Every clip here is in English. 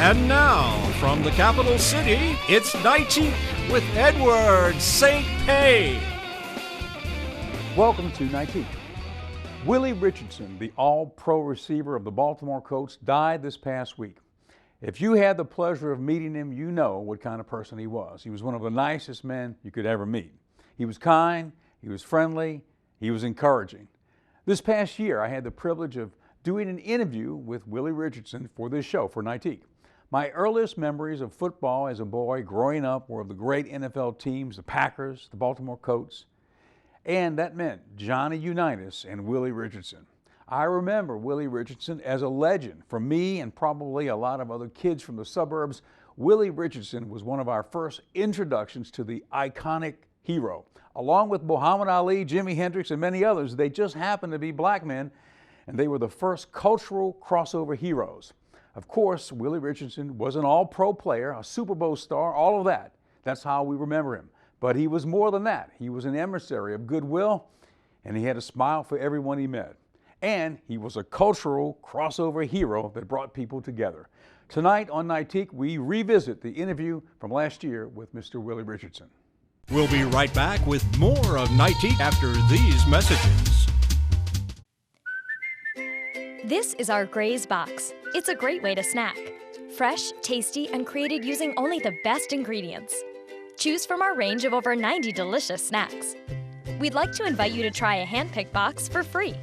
And now, from the capital city, it's Nightique with Edward St. Pay. Welcome to Nightique. Willie Richardson, the all-pro receiver of the Baltimore Colts, died this past week. If you had the pleasure of meeting him, you know what kind of person he was. He was one of the nicest men you could ever meet. He was kind, he was friendly, he was encouraging. This past year, I had the privilege of doing an interview with Willie Richardson for this show, for Nightique. My earliest memories of football as a boy growing up were of the great NFL teams, the Packers, the Baltimore Colts, and that meant Johnny Unitas and Willie Richardson. I remember Willie Richardson as a legend. For me and probably a lot of other kids from the suburbs, Willie Richardson was one of our first introductions to the iconic hero. Along with Muhammad Ali, Jimi Hendrix, and many others, they just happened to be black men, and they were the first cultural crossover heroes. Of course, Willie Richardson was an all-pro player, a Super Bowl star, all of that. That's how we remember him. But he was more than that. He was an emissary of goodwill, and he had a smile for everyone he met. And he was a cultural crossover hero that brought people together. Tonight on Nightique, we revisit the interview from last year with Mr. Willie Richardson. We'll be right back with more of Nightique after these messages. This is our Gray's Box. It's a great way to snack. Fresh, tasty, and created using only the best ingredients. Choose from our range of over 90 delicious snacks. We'd like to invite you to try a hand-picked box for free.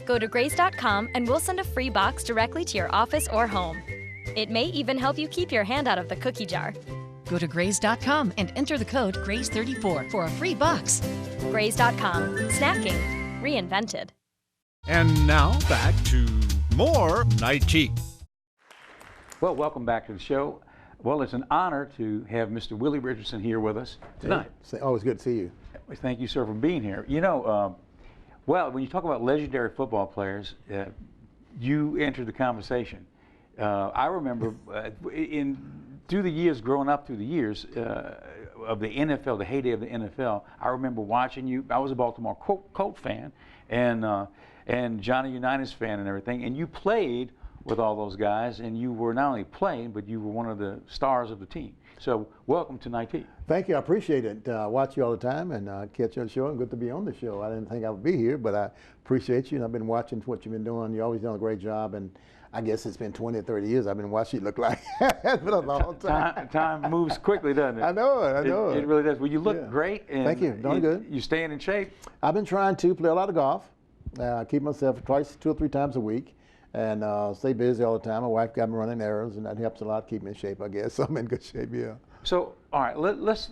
Go to grays.com and we'll send a free box directly to your office or home. It may even help you keep your hand out of the cookie jar. Go to grays.com and enter the code GRAYS34 for a free box. Grays.com. Snacking reinvented. And now back to more Nightique. Well, welcome back to the show. Well, it's an honor to have Mr. Willie Richardson here with us tonight. Hey, always good to see you. Thank you, sir, for being here. You know, well, when you talk about legendary football players, you entered the conversation. I remember through the years, growing up through the years of the NFL, the heyday of the NFL, I remember watching you. I was a Baltimore Colt fan and Johnny Unitas fan and everything, and you played with all those guys, and you were not only playing, but you were one of the stars of the team. So welcome to Nightique. Thank you, I appreciate it. I watch you all the time and catch you on the show, and good to be on the show. I didn't think I would be here, but I appreciate you, and I've been watching what you've been doing. You've always done a great job, and I guess it's been 20 or 30 years I've been watching you look like. It's been a long time. Time moves quickly, doesn't it? I know it. It really does. Well, you look great. And thank you, doing good. You staying in shape? I've been trying to play a lot of golf. Keep myself twice, 2 or 3 times a week, and stay busy all the time. My wife got me running errands, and that helps a lot keep me in shape, I guess. So I'm in good shape, yeah. So, all right, let's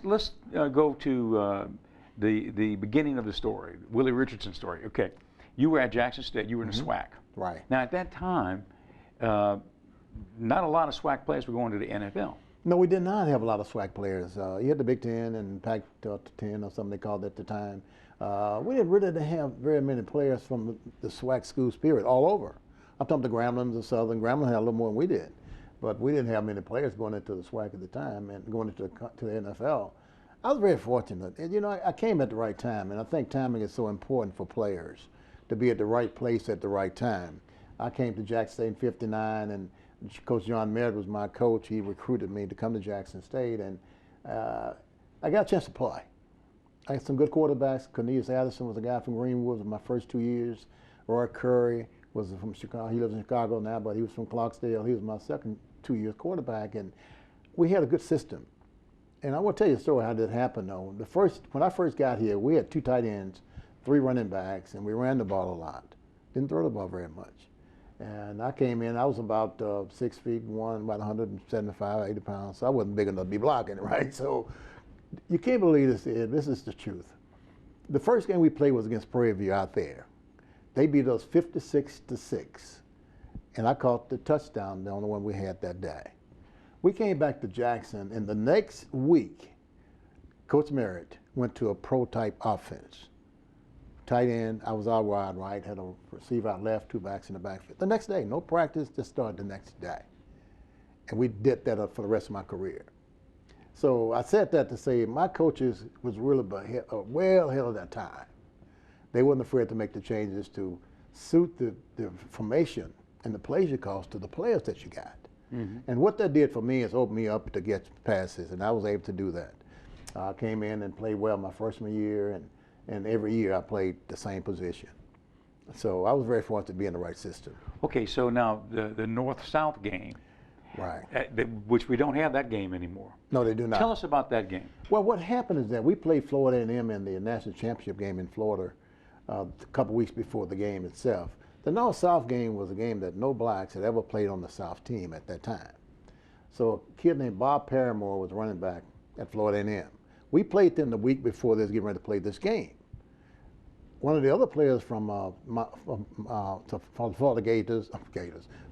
go to the beginning of the story, Willie Richardson's story. Okay, you were at Jackson State. You were in the SWAC. Right. Now, at that time, not a lot of SWAC players were going to the NFL. No, we did not have a lot of SWAC players. You had the Big Ten and Pac-10 or something they called it at the time. We didn't really have very many players from the SWAC school spirit all over. I'm talking the Grambling, the Southern. Grambling had a little more than we did, but we didn't have many players going into the SWAC at the time and going into the NFL. I was very fortunate. And, you know, I came at the right time, and I think timing is so important for players to be at the right place at the right time. I came to Jackson State in '59, and Coach John Merritt was my coach. He recruited me to come to Jackson State, and I got a chance to play. I had some good quarterbacks. Cornelius Addison was a guy from Greenwood in my first 2 years. Roy Curry was from Chicago. He lives in Chicago now, but he was from Clarksdale. He was my second 2 years quarterback, and we had a good system. And I will tell you a story how that happened, though. When I first got here, we had 2 tight ends, 3 running backs, and we ran the ball a lot. Didn't throw the ball very much. And I came in, I was about 6 feet 1, about 175, 80 pounds, so I wasn't big enough to be blocking, right? So you can't believe this, Ed. This is the truth. The first game we played was against Prairie View out there. They beat us 56-6, and I caught the touchdown, the only one we had that day. We came back to Jackson, and the next week, Coach Merritt went to a pro-type offense. Tight end, I was out wide right, had a receiver out left, 2 backs in the backfield. The next day, no practice, just started the next day. And we did that up for the rest of my career. So I said that to say my coaches was really well ahead of their time. They weren't afraid to make the changes to suit the formation and the plays you cost to the players that you got. And what that did for me is open me up to get passes, and I was able to do that. I came in and played well my freshman year, and every year I played the same position. So I was very fortunate to be in the right system. Okay, so now the North-South game, Right. which we don't have that game anymore. No, they do not. Tell us about that game. Well, what happened is that we played Florida A&M in the national championship game in Florida a couple weeks before the game itself. The North-South game was a game that no blacks had ever played on the South team at that time. So a kid named Bob Paramore was running back at Florida A&M. We played them the week before they was getting ready to play this game. One of the other players from Florida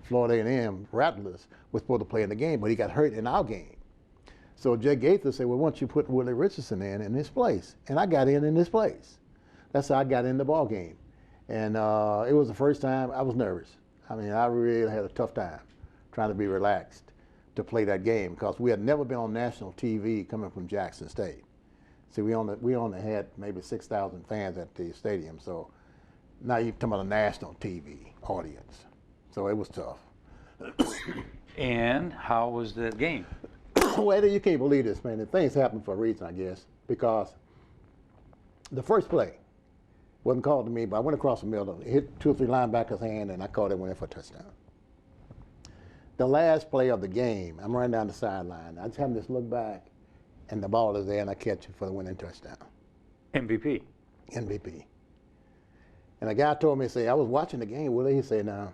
Florida A&M Rattlers was supposed to play in the game, but he got hurt in our game. So Jay Gaither said, well, why don't you put Willie Richardson in his place? And I got in his place. That's how I got in the ball game. And it was the first time I was nervous. I mean, I really had a tough time trying to be relaxed to play that game because we had never been on national TV coming from Jackson State. See, we only had maybe 6,000 fans at the stadium. So now you're talking about a national TV audience. So it was tough. And how was the game? Well, Eddie, you can't believe this, man. Things happen for a reason, I guess, because the first play wasn't called to me, but I went across the middle, hit 2 or 3 linebackers' hand, and I caught it, went in for a touchdown. The last play of the game, I'm running down the sideline. I just have this look back, and the ball is there, and I catch it for the winning touchdown. MVP. MVP. And a guy told me, say, I was watching the game, Willie. He said, now,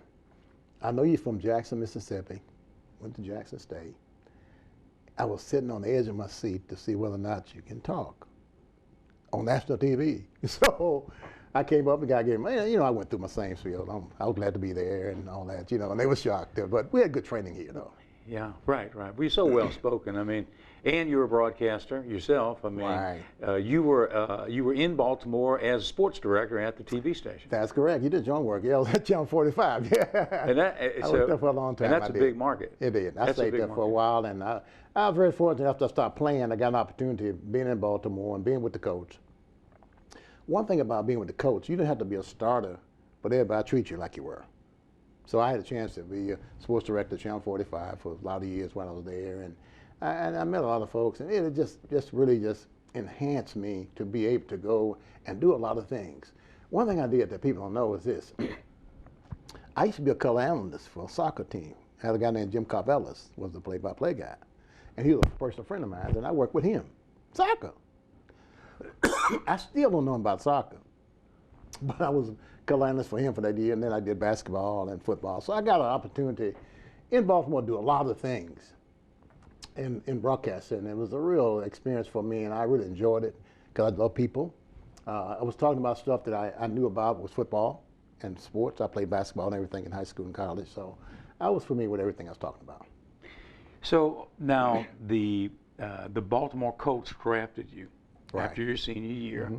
I know you're from Jackson, Mississippi, went to Jackson State. I was sitting on the edge of my seat to see whether or not you can talk on national TV. So I came up, the guy gave me, I went through my same field. I was glad to be there and all that, and they were shocked there. But we had good training here, though. Yeah, right. We're so well spoken. I mean, and you're a broadcaster yourself. I mean, Right. You were in Baltimore as sports director at the TV station. That's correct. You did your own work. Yeah, I was at Channel 45. Yeah. And that, I worked there for a long time. And that's a big market. It is. I stayed there for a while, and I was very fortunate after I started playing. I got an opportunity of being in Baltimore and being with the coach. One thing about being with the coach, you didn't have to be a starter, but everybody treat you like you were. So I had a chance to be a sports director at Channel 45 for a lot of years while I was there, and I met a lot of folks, and it just really enhanced me to be able to go and do a lot of things. One thing I did that people don't know is this. I used to be a color analyst for a soccer team. I had a guy named Jim Carvelis, was the play-by-play guy, and he was a personal friend of mine, and I worked with him. Soccer. I still don't know about soccer, but I was a color analyst for him for that year, and then I did basketball and football. So I got an opportunity in Baltimore to do a lot of things in broadcasting. It was a real experience for me, and I really enjoyed it because I love people. I was talking about stuff that I knew about was football and sports. I played basketball and everything in high school and college, so I was familiar with everything I was talking about. So now the Baltimore Colts drafted you after your senior year,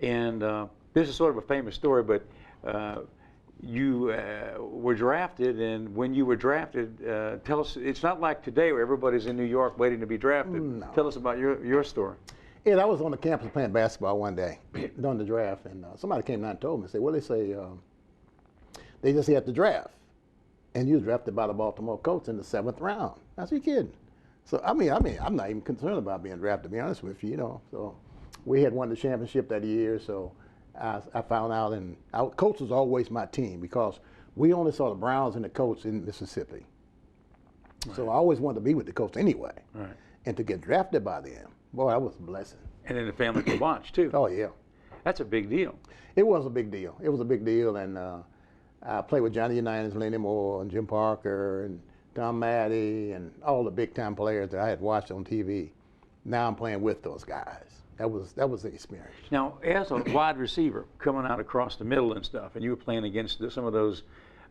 and this is sort of a famous story, but you were drafted, and when you were drafted, tell us, it's not like today where everybody's in New York waiting to be drafted. No. Tell us about your story. Yeah, I was on the campus playing basketball one day during the draft, and somebody came down and told me, said, well, they just had the draft, and you was drafted by the Baltimore Colts in the 7th round. I said, you kidding? So, I mean, I'm not even concerned about being drafted, to be honest with you, So we had won the championship that year, so I found out, and our Colts was always my team because we only saw the Browns and the Colts in Mississippi. Right. So I always wanted to be with the Colts anyway. Right. And to get drafted by them, boy, that was a blessing. And then the family could watch, too. Oh, yeah. That's a big deal. It was a big deal. It was a big deal, and I played with Johnny Unitas, Lenny Moore, and Jim Parker, and Tom Maddy, and all the big-time players that I had watched on TV. Now I'm playing with those guys. That was the experience. Now, as a wide receiver coming out across the middle and stuff, and you were playing against some of those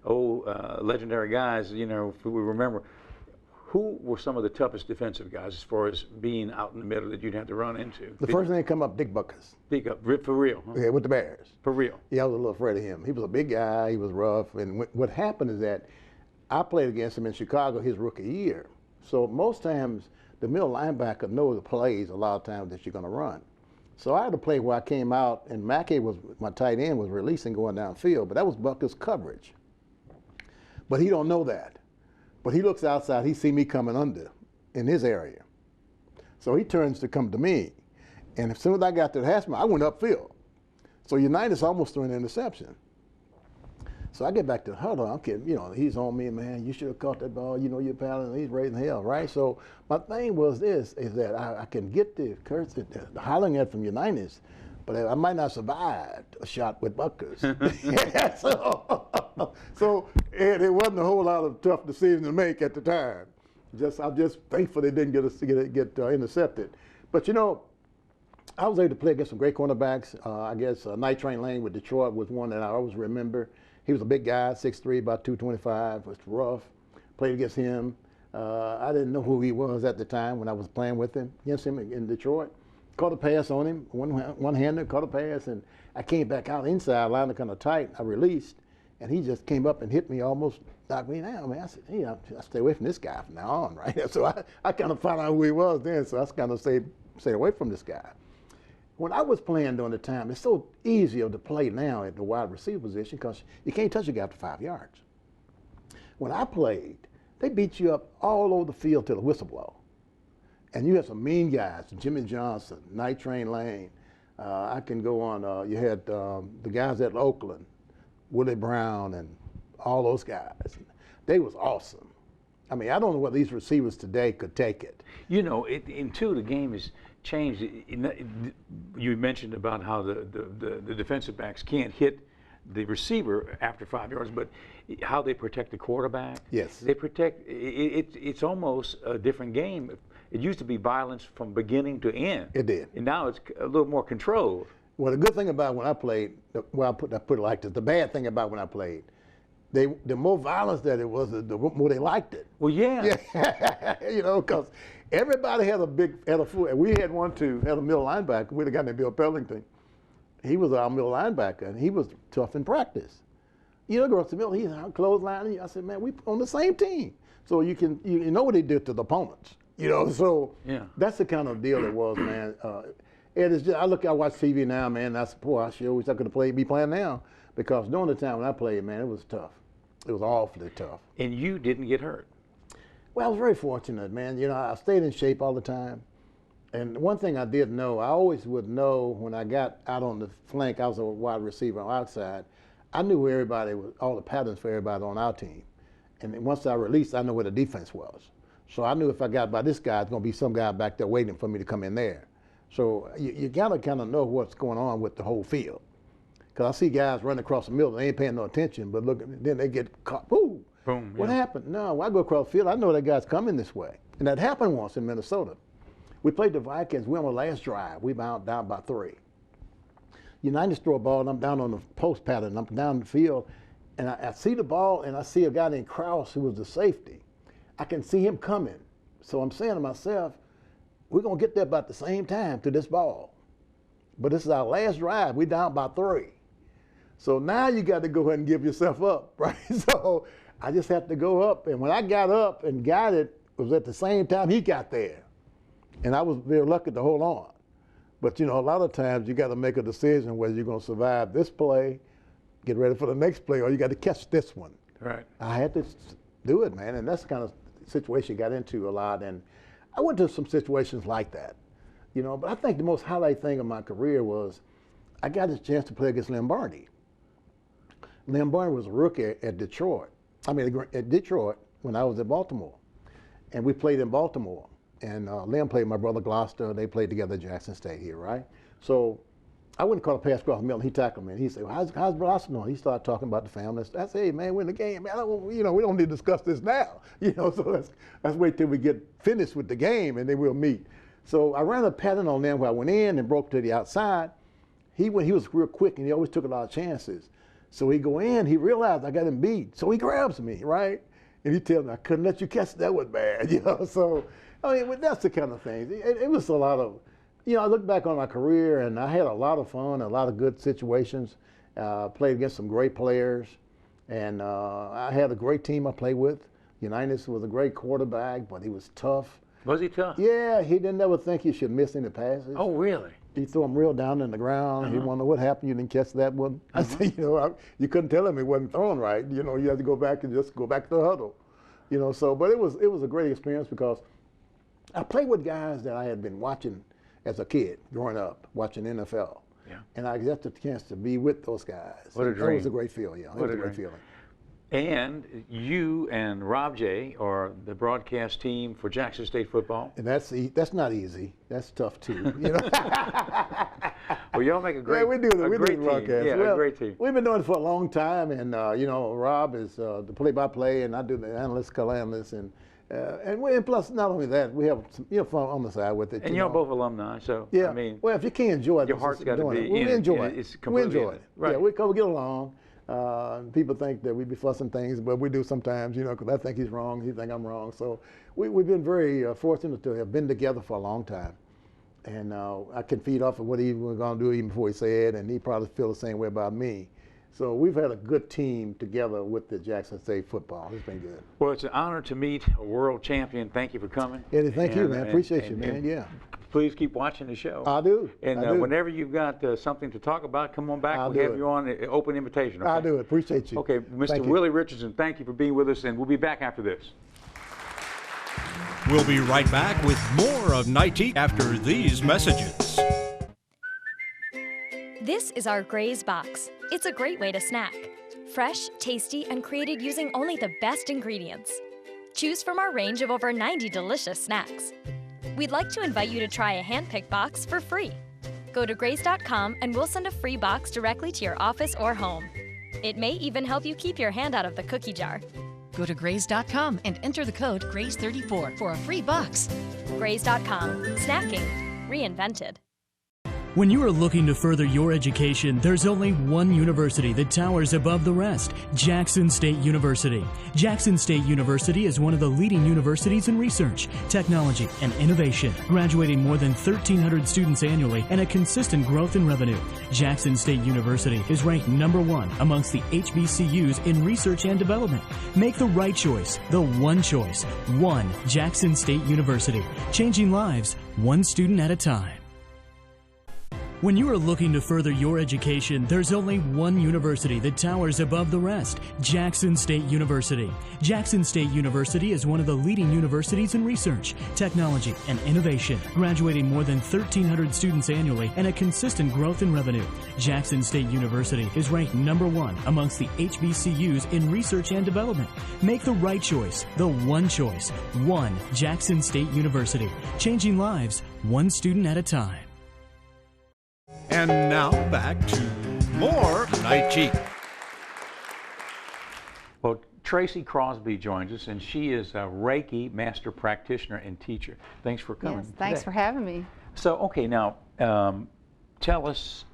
old legendary guys, if we remember, who were some of the toughest defensive guys as far as being out in the middle that you'd have to run into? The first thing that come up, Dick Buckus. Dick up, for real? Huh? Yeah, with the Bears. For real? Yeah, I was a little afraid of him. He was a big guy. He was rough. And what happened is that I played against him in Chicago his rookie year. So most times, the middle linebacker knows the plays a lot of times that you're going to run. So I had a play where I came out, and Mackey was my tight end, was releasing going downfield, but that was Buckus' coverage. But he don't know that. But he looks outside, he see me coming under in his area. So he turns to come to me. And as soon as I got to the hash mark, I went upfield. So Unitas almost threw an interception. So I get back to the huddle. I'm kidding, you know, he's on me, man. You should have caught that ball. You know, you're paddling. He's raising hell, right? So my thing was this: is that I can get the hollering at from Unitas, but I might not survive a shot with Buckers. so it wasn't a whole lot of tough decisions to make at the time. I'm just thankful they didn't get intercepted. But you know, I was able to play against some great cornerbacks. I guess Nightique Lane with Detroit was one that I always remember. He was a big guy, 6'3", about 225, was rough. Played against him. I didn't know who he was at the time when I was playing with him, against him in Detroit. Caught a pass on him, one-hander, caught a pass, and I came back out inside, lined up kind of tight. I released, and he just came up and hit me, almost knocked me down. Man, I said, hey, I stay away from this guy from now on, right? So I kind of found out who he was then, so I kind of stayed away from this guy. When I was playing during the time, it's so easier to play now at the wide receiver position because you can't touch a guy after 5 yards. When I played, they beat you up all over the field till the whistle blow. And you had some mean guys, Jimmy Johnson, Nightique Lane. I can go on. You had the guys at Oakland, Willie Brown, and all those guys. They was awesome. I mean, I don't know whether these receivers today could take it. You know, the game has changed. You mentioned about how the defensive backs can't hit the receiver after 5 yards, but how they protect the quarterback. Yes. They protect, it's almost a different game. It used to be violence from beginning to end. It did. And now it's a little more controlled. Well, the good thing about when I played, well, I put it like this, the bad thing about when I played, the more violence that it was, the more they liked it. Well, yeah. You know, because everybody had a full, and we had had a middle linebacker. We had a guy named Bill Pellington. He was our middle linebacker, and he was tough in practice. You know, across the middle, he's out clotheslining. I said, man, we on the same team. So you know what he did to the opponents. You know, so yeah. That's the kind of deal it was, man. And it's just, I watch TV now, man, and I said, boy, I sure wish I could be playing now. Because during the time when I played, man, it was tough. It was awfully tough. And you didn't get hurt? Well, I was very fortunate, man. You know, I stayed in shape all the time. And one thing I did know, I always would know when I got out on the flank, I was a wide receiver on the outside, I knew where everybody was, all the patterns for everybody on our team. And then once I released, I knew where the defense was. So I knew if I got by this guy, it's going to be some guy back there waiting for me to come in there. So you got to kind of know what's going on with the whole field. Because I see guys running across the middle, they ain't paying no attention, but look, then they get caught. Boom. Boom. What happened? No, when I go across the field, I know that guy's coming this way. And that happened once in Minnesota. We played the Vikings. We on the last drive. We down by 3. Unitas throw a ball, and I'm down on the post pattern. I'm down the field, and I see the ball, and I see a guy named Krause, who was the safety. I can see him coming. So I'm saying to myself, we're going to get there about the same time to this ball. But this is our last drive. We down by 3. So now you got to go ahead and give yourself up, right? So I just have to go up. And when I got up and got it, it was at the same time he got there. And I was very lucky to hold on. But, you know, a lot of times you got to make a decision whether you're going to survive this play, get ready for the next play, or you got to catch this one. Right. I had to do it, man. And that's the kind of situation I got into a lot. And I went to some situations like that, you know. But I think the most highlight thing of my career was I got a chance to play against Lombardi. Lombardi was a rookie at Detroit. At Detroit when I was at Baltimore. And we played in Baltimore. And Lim played my brother Gloucester. They played together at Jackson State here, right? So I wouldn't call a pass across the middle. He tackled me. And he said, well, how's Gloucester doing? He started talking about the family. I said, hey, man, we're in the game. Man, we don't need to discuss this now. You know, so let's wait till we get finished with the game, and then we'll meet. So I ran a pattern on them where I went in and broke to the outside. He was real quick, and he always took a lot of chances. So he go in, he realized I got him beat. So he grabs me, right? And he tells me, I couldn't let you catch that one bad, you know. So, I mean, that's the kind of thing. It was a lot of, you know, I look back on my career, and I had a lot of fun, a lot of good situations. Played against some great players, and I had a great team I played with. Unitas was a great quarterback, but he was tough. Was he tough? Yeah, he didn't ever think he should miss any passes. Oh, really? He threw him real down in the ground. He wanted to know what happened. You didn't catch that one. I said, you know, you couldn't tell him he wasn't throwing right. You know, you had to go back and just go back to the huddle. You know, so but it was a great experience because I played with guys that I had been watching as a kid growing up, watching NFL. Yeah. And I got the chance to be with those guys. What a dream. It was a great feeling, yeah. It was a great feeling. And you and Rob J are the broadcast team for Jackson State football. And that's not easy. That's tough too. You know. Well, y'all make a great, we do the broadcast. Yeah, well, a great team. We've been doing it for a long time, and you know, Rob is the play-by-play, and I do the analytical analyst, and plus not only that, we have some, fun on the side with it. And you're both alumni, so yeah. I mean, well, if you can't enjoy it, your heart's got to be we enjoy it. It's we completely enjoy it. Right. Yeah, we get along. People think that we be fussing things, but we do sometimes, because I think he's wrong, he think I'm wrong. So we've been very fortunate to have been together for a long time. And I can feed off of what he was going to do even before he said, and he probably feel the same way about me. So we've had a good team together with the Jackson State football. It's been good. Well, it's an honor to meet a world champion. Thank you for coming. Eddie, thank you, man. Appreciate you, man. Yeah. Please keep watching the show. I do. And I do. Whenever you've got something to talk about, come on back. I'll We'll do have it. you on open invitation. Okay? I do it. Appreciate you. Okay, Mr. Thank you. Willie Richardson, thank you for being with us, and we'll be back after this. We'll be right back with more of Nightique after these messages. This is our Graze Box. It's a great way to snack. Fresh, tasty, and created using only the best ingredients. Choose from our range of over 90 delicious snacks. We'd like to invite you to try a hand-picked box for free. Go to graze.com and we'll send a free box directly to your office or home. It may even help you keep your hand out of the cookie jar. Go to graze.com and enter the code GRAZE34 for a free box. Graze.com. Snacking. Reinvented. When you are looking to further your education, there's only one university that towers above the rest, Jackson State University. Jackson State University is one of the leading universities in research, technology, and innovation, graduating more than 1,300 students annually and a consistent growth in revenue. Jackson State University is ranked #1 amongst the HBCUs in research and development. Make the right choice, the one choice. One Jackson State University, changing lives one student at a time. When you are looking to further your education, there's only one university that towers above the rest, Jackson State University. Jackson State University is one of the leading universities in research, technology, and innovation, graduating more than 1,300 students annually and a consistent growth in revenue. Jackson State University is ranked #1 amongst the HBCUs in research and development. Make the right choice, the one choice. One Jackson State University, changing lives one student at a time. And now back to more Nightique. Well, Tracy Crosby joins us, and she is a Reiki master practitioner and teacher. Thanks for coming. Yes, thanks for having me. So, okay, now tell us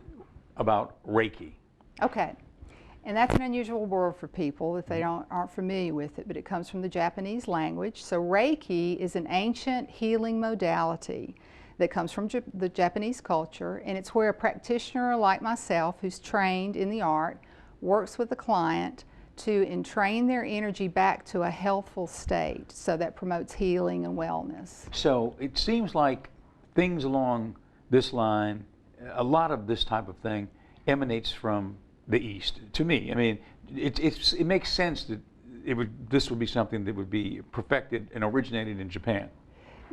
about Reiki. Okay, and that's an unusual word for people if they aren't familiar with it, but it comes from the Japanese language. So Reiki is an ancient healing modality that comes from the Japanese culture, and it's where a practitioner like myself who's trained in the art works with the client to entrain their energy back to a healthful state, so that promotes healing and wellness. So it seems like things along this line, a lot of this type of thing emanates from the East, to me. I mean, it makes sense that this would be something that would be perfected and originated in Japan.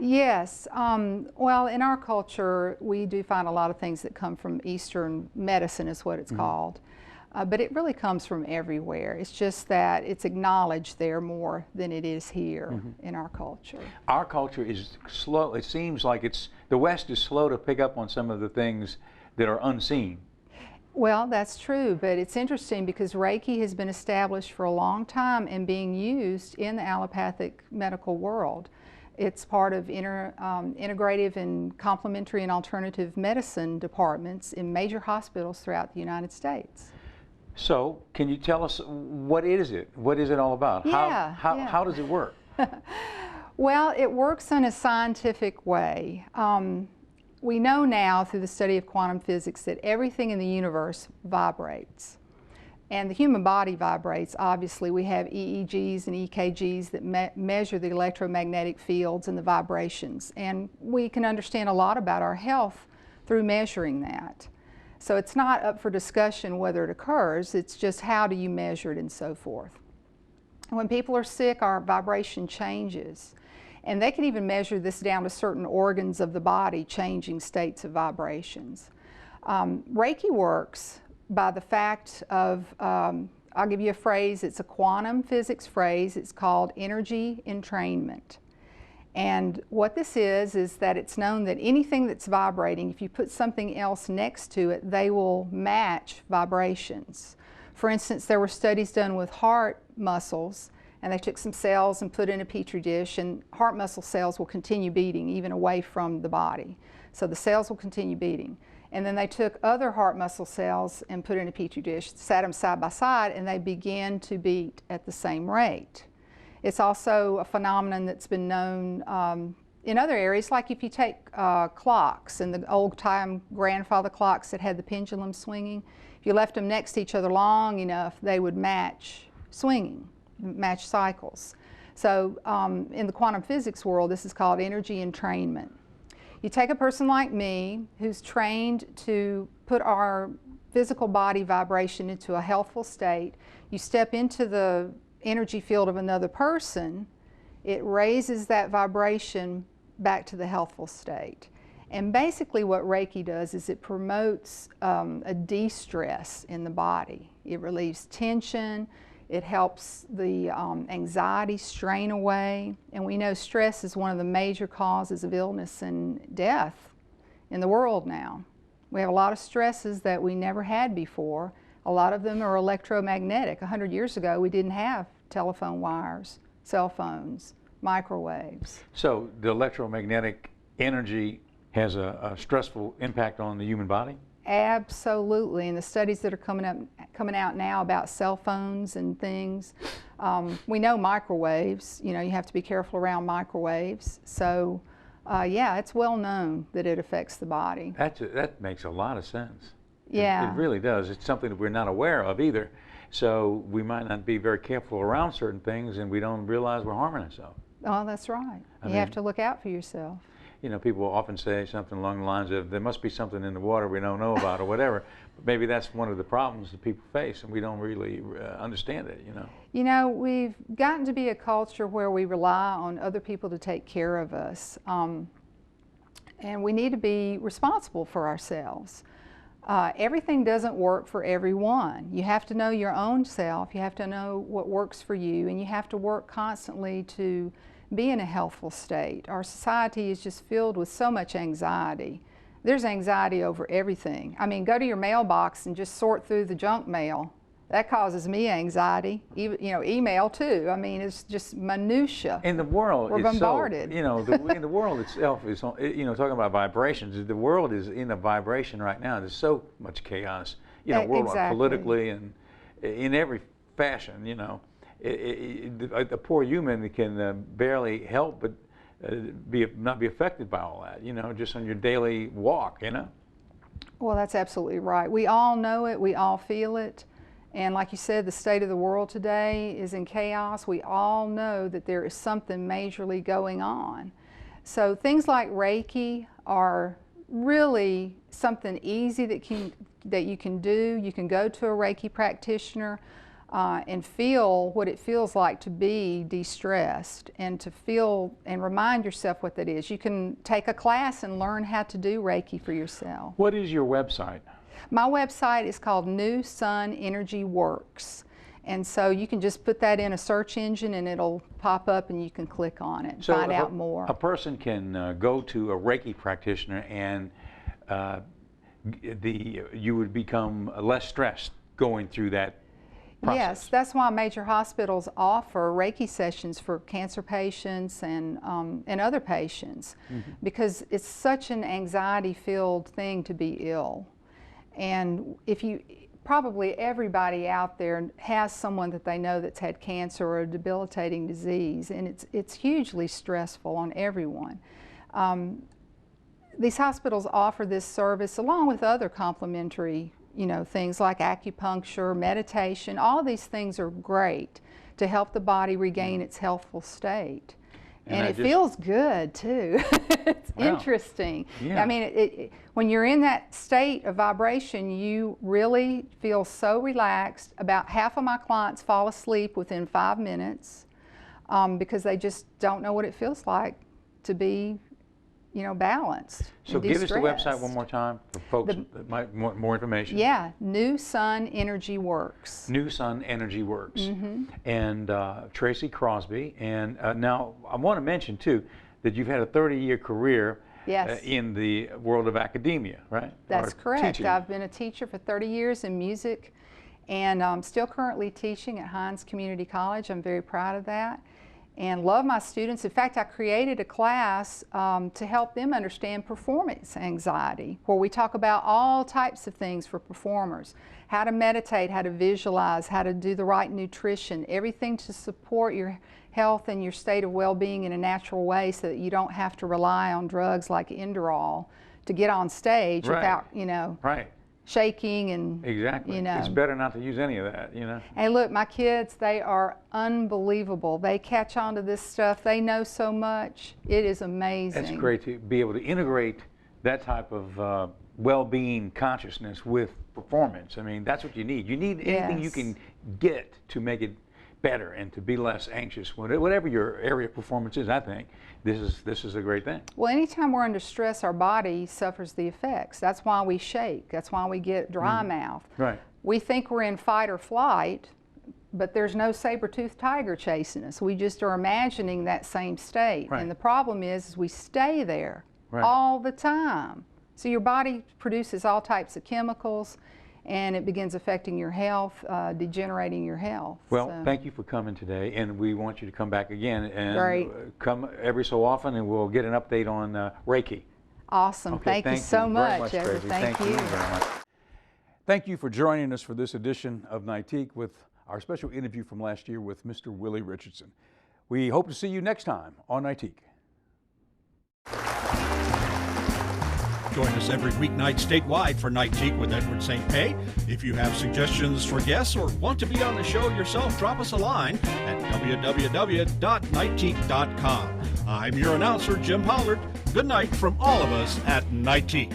Yes, well, in our culture, we do find a lot of things that come from Eastern medicine, is what it's called. But it really comes from everywhere. It's just that it's acknowledged there more than it is here in our culture. Our culture is slow. It seems like the West is slow to pick up on some of the things that are unseen. Well, that's true, but it's interesting because Reiki has been established for a long time and being used in the allopathic medical world. It's part of integrative and complementary and alternative medicine departments in major hospitals throughout the United States. So, can you tell us, what is it? What is it all about? Yeah, how does it work? Well, it works in a scientific way. We know now through the study of quantum physics that everything in the universe vibrates. And the human body vibrates. Obviously, we have EEGs and EKGs that measure the electromagnetic fields and the vibrations. And we can understand a lot about our health through measuring that. So it's not up for discussion whether it occurs, it's just how do you measure it and so forth. When people are sick, our vibration changes. And they can even measure this down to certain organs of the body changing states of vibrations. Reiki works by the fact of, I'll give you a phrase, it's a quantum physics phrase, it's called energy entrainment. And what this is that it's known that anything that's vibrating, if you put something else next to it, they will match vibrations. For instance, there were studies done with heart muscles, and they took some cells and put in a petri dish, and heart muscle cells will continue beating even away from the body. So the cells will continue beating. And then they took other heart muscle cells and put in a petri dish, sat them side by side, and they began to beat at the same rate. It's also a phenomenon that's been known in other areas, like if you take clocks and the old-time grandfather clocks that had the pendulum swinging, if you left them next to each other long enough, they would match swinging, match cycles. So in the quantum physics world, this is called energy entrainment. You take a person like me who's trained to put our physical body vibration into a healthful state, you step into the energy field of another person, it raises that vibration back to the healthful state. And basically what Reiki does is it promotes a de-stress in the body. It relieves tension, it helps the anxiety strain away, and we know stress is one of the major causes of illness and death in the world now. We have a lot of stresses that we never had before. A lot of them are electromagnetic. 100 years ago we didn't have telephone wires, cell phones, microwaves. So the electromagnetic energy has a stressful impact on the human body? Absolutely, and the studies that are coming out now about cell phones and things, we know microwaves, you know, you have to be careful around microwaves. So yeah, it's well known that it affects the body. That makes a lot of sense. Yeah. It really does. It's something that we're not aware of either. So we might not be very careful around certain things and we don't realize we're harming ourselves. Oh, that's right. You have to look out for yourself. You know, people often say something along the lines of, there must be something in the water we don't know about or whatever. But maybe that's one of the problems that people face and we don't really understand it, you know. You know, we've gotten to be a culture where we rely on other people to take care of us. And we need to be responsible for ourselves. Everything doesn't work for everyone. You have to know your own self, you have to know what works for you, and you have to work constantly to be in a healthful state. Our society is just filled with so much anxiety. There's anxiety over everything. I mean, go to your mailbox and just sort through the junk mail. That causes me anxiety. Even, you know, email too. I mean, it's just minutia. In the world, we're bombarded. So, you know, in the world itself is, you know, talking about vibrations. The world is in a vibration right now. There's so much chaos, you know, worldwide, politically and in every fashion. You know, a poor human can barely help but not be affected by all that. You know, just on your daily walk. You know. Well, that's absolutely right. We all know it. We all feel it. And like you said, the state of the world today is in chaos. We all know that there is something majorly going on. So things like Reiki are really something easy that you can do. You can go to a Reiki practitioner and feel what it feels like to be de-stressed and to feel and remind yourself what that is. You can take a class and learn how to do Reiki for yourself. What is your website? My website is called New Sun Energy Works, and so you can just put that in a search engine and it'll pop up and you can click on it and find out more. A person can go to a Reiki practitioner and you would become less stressed going through that process. Yes, that's why major hospitals offer Reiki sessions for cancer patients and other patients, because it's such an anxiety-filled thing to be ill. And probably everybody out there has someone that they know that's had cancer or a debilitating disease, and it's hugely stressful on everyone. These hospitals offer this service along with other complementary, you know, things like acupuncture, meditation. All of these things are great to help the body regain its healthful state. And it feels good too. It's interesting. Yeah. I mean, when you're in that state of vibration, you really feel so relaxed. About half of my clients fall asleep within 5 minutes because they just don't know what it feels like to be, balanced. So give us the website one more time for folks that might want more information. Yeah, New Sun Energy Works. New Sun Energy Works. Mm-hmm. And Tracy Crosby. And now I want to mention too that you've had a 30-year career in the world of academia, right? That's correct. Teaching. I've been a teacher for 30 years in music, and I'm still currently teaching at Hines Community College. I'm very proud of that and love my students. In fact, I created a class to help them understand performance anxiety, where we talk about all types of things for performers: how to meditate, how to visualize, how to do the right nutrition, everything to support your health and your state of well-being in a natural way, so that you don't have to rely on drugs like Inderall to get on stage without, shaking and exactly. It's better not to use any of that, And look, my kids, they are unbelievable. They catch on to this stuff. They know so much. It is amazing. It's great to be able to integrate that type of well-being consciousness with performance. I mean, that's what you need. You need anything you can get to make it better and to be less anxious. Whatever your area of performance is, I think this is a great thing. Well, anytime we're under stress, our body suffers the effects. That's why we shake. That's why we get dry mouth. Right. We think we're in fight or flight, but there's no saber-toothed tiger chasing us. We just are imagining that same state. Right. And the problem is we stay there all the time. So your body produces all types of chemicals, and it begins affecting your health, degenerating your health. Well, thank you for coming today, and we want you to come back again and come every so often, and we'll get an update on Reiki. Awesome. Okay, thank you so much, Tracy. Thank you very much. Thank you for joining us for this edition of Nightique with our special interview from last year with Mr. Willie Richardson. We hope to see you next time on Nightique. Join us every weeknight statewide for Nightique with Edward St. Pé. If you have suggestions for guests or want to be on the show yourself, drop us a line at www.nightique.com. I'm your announcer, Jim Pollard. Good night from all of us at Nightique.